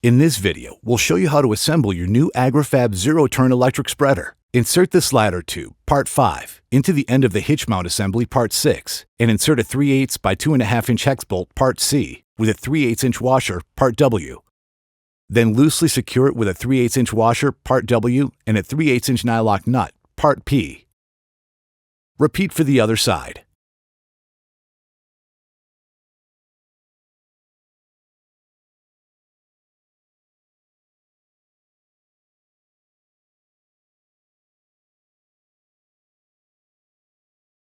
In this video, we'll show you how to assemble your new Agri-Fab zero-turn electric spreader. Insert the slider tube, part 5, into the end of the hitch mount assembly, part 6, and insert a 3/8 by 2.5 inch hex bolt, part C, with a 3/8 inch washer, part W. Then loosely secure it with a 3/8 inch washer, part W, and a 3/8 inch nylock nut, part P. Repeat for the other side.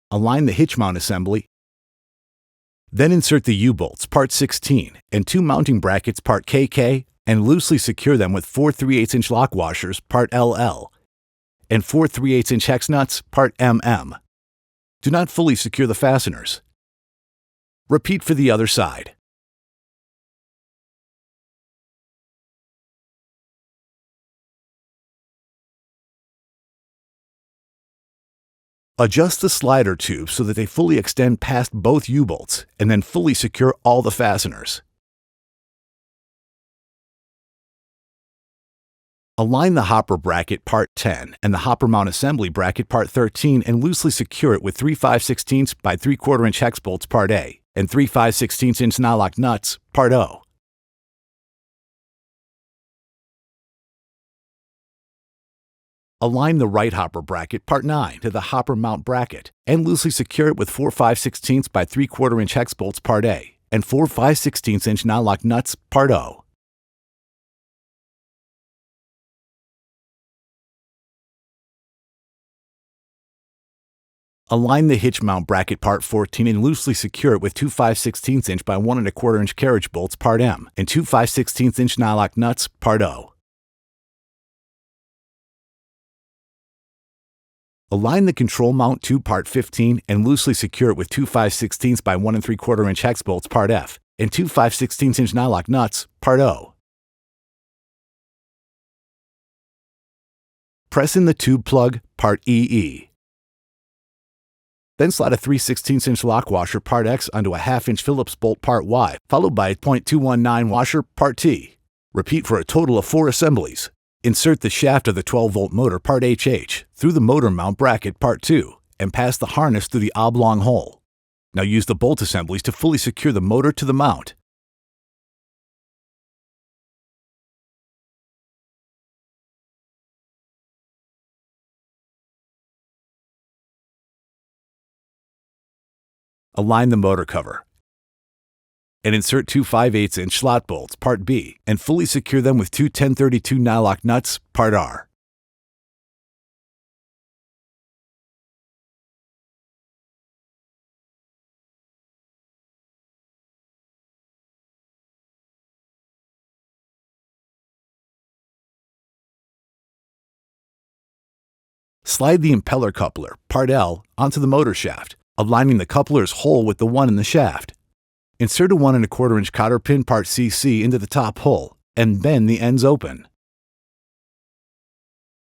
Align the hitch mount assembly. Then insert the U-bolts, part 16, and 2 mounting brackets, part KK, and loosely secure them with 4 3/8 inch lock washers, part LL, and 4 3/8 inch hex nuts, part MM. Do not fully secure the fasteners. Repeat for the other side. Adjust the slider tubes so that they fully extend past both U-bolts, and then fully secure all the fasteners. Align the hopper bracket part 10 and the hopper mount assembly bracket part 13 and loosely secure it with 3 5/16 by 3/4 inch hex bolts part A and 3 5/16 inch nylock nuts part O. Align the right hopper bracket part 9 to the hopper mount bracket and loosely secure it with 4 5/16 by 3/4 inch hex bolts part A and 4 5/16 inch nylock nuts part O. Align the hitch mount bracket part 14 and loosely secure it with 2 5/16 inch by 1 1/4 inch carriage bolts part M and 2 5/16 inch nylock nuts part O. Align the control mount tube part 15 and loosely secure it with 2 5/16 by 1 3/4 inch hex bolts part F and 2 5/16 inch nylock nuts part O. Press in the tube plug part EE. Then slide a 3/16 inch lock washer part X onto a 1/2 inch Phillips bolt part Y, followed by a .219 washer part T. Repeat for a total of 4 assemblies. Insert the shaft of the 12-volt motor part HH through the motor mount bracket part 2 and pass the harness through the oblong hole. Now use the bolt assemblies to fully secure the motor to the mount. Align the motor cover and insert 2 5/8 inch slot bolts part B and fully secure them with 2 1032 nylock nuts part R. Slide the impeller coupler part L onto the motor shaft, aligning the coupler's hole with the one in the shaft. Insert a 1 1/4 inch cotter pin part CC into the top hole and bend the ends open.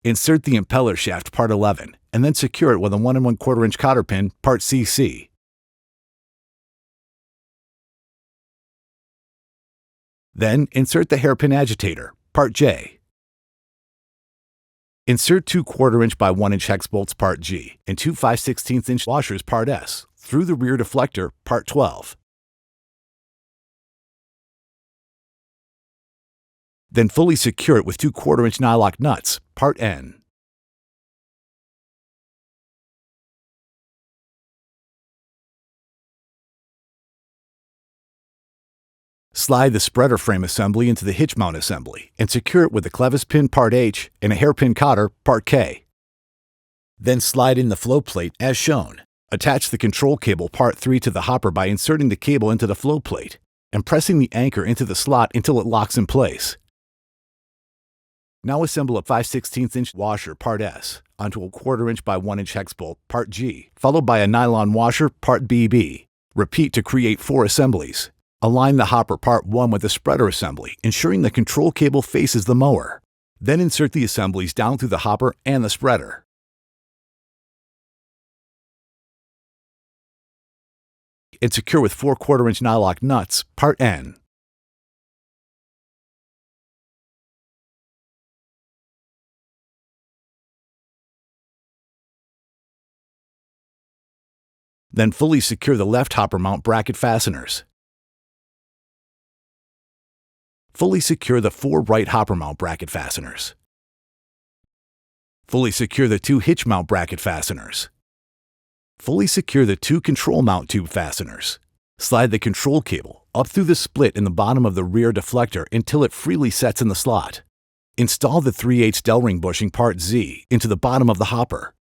Insert the impeller shaft part 11 and then secure it with a 1 1/4 inch cotter pin part CC. Then insert the hairpin agitator part J. Insert 2 1/4 inch by 1 inch hex bolts part G and 2 5/16 inch washers part S through the rear deflector part 12. Then fully secure it with 2 1/4 inch nylock nuts part N. Slide the spreader frame assembly into the hitch mount assembly and secure it with a clevis pin part H and a hairpin cotter part K. Then slide in the flow plate as shown. Attach the control cable part 3 to the hopper by inserting the cable into the flow plate and pressing the anchor into the slot until it locks in place. Now assemble a 5/16 inch washer part S onto a 1/4 inch by 1 inch hex bolt part G, followed by a nylon washer part BB. Repeat to create 4 assemblies. Align the hopper part 1 with the spreader assembly, ensuring the control cable faces the mower. Then insert the assemblies down through the hopper and the spreader. And secure with 4 1/4 inch nylock nuts part N. Then fully secure the left hopper mount bracket fasteners. Fully secure the 4 right hopper mount bracket fasteners. Fully secure the 2 hitch mount bracket fasteners. Fully secure the 2 control mount tube fasteners. Slide the control cable up through the split in the bottom of the rear deflector until it freely sets in the slot. Install the 3/8 Delring bushing part Z into the bottom of the hopper.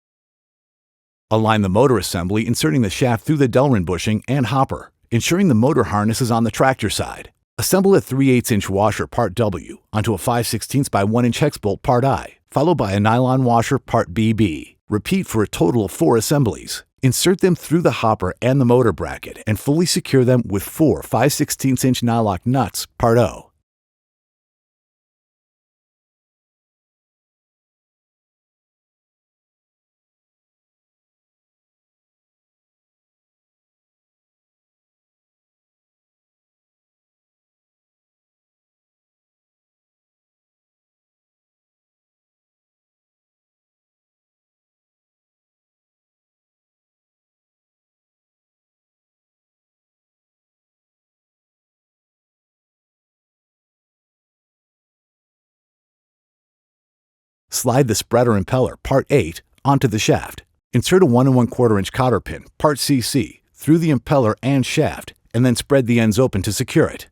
Align the motor assembly, inserting the shaft through the Delrin bushing and hopper, ensuring the motor harness is on the tractor side. Assemble a 3/8" washer part W onto a 5/16 by 1" hex bolt part I, followed by a nylon washer part BB. Repeat for a total of 4 assemblies. Insert them through the hopper and the motor bracket and fully secure them with 4 5/16" nylock nuts part O. Slide the spreader impeller part 8 onto the shaft. Insert a 1 1/4" cotter pin part CC through the impeller and shaft, and then spread the ends open to secure it.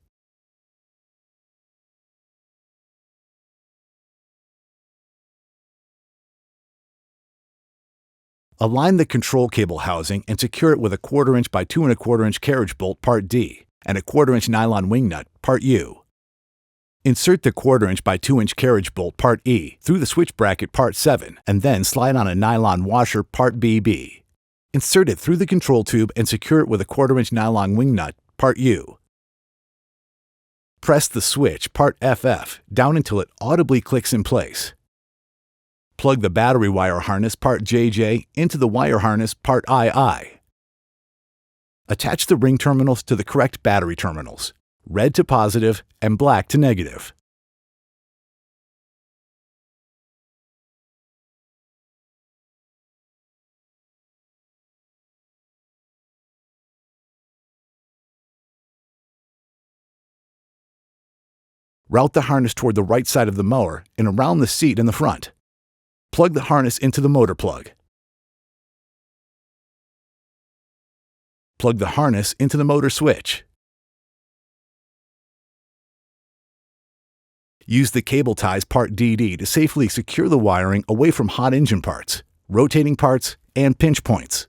Align the control cable housing and secure it with a 1/4" by 2 1/4" carriage bolt part D and a 1/4" nylon wing nut part U. Insert the 1/4" by 2" carriage bolt part E through the switch bracket part 7 and then slide on a nylon washer part BB. Insert it through the control tube and secure it with a 1/4" nylon wing nut part U. Press the switch part FF down until it audibly clicks in place. Plug the battery wire harness part JJ into the wire harness part II. Attach the ring terminals to the correct battery terminals, red to positive and black to negative. Route the harness toward the right side of the mower and around the seat in the front. Plug the harness into the motor plug. Plug the harness into the motor switch. Use the cable ties part DD to safely secure the wiring away from hot engine parts, rotating parts, and pinch points.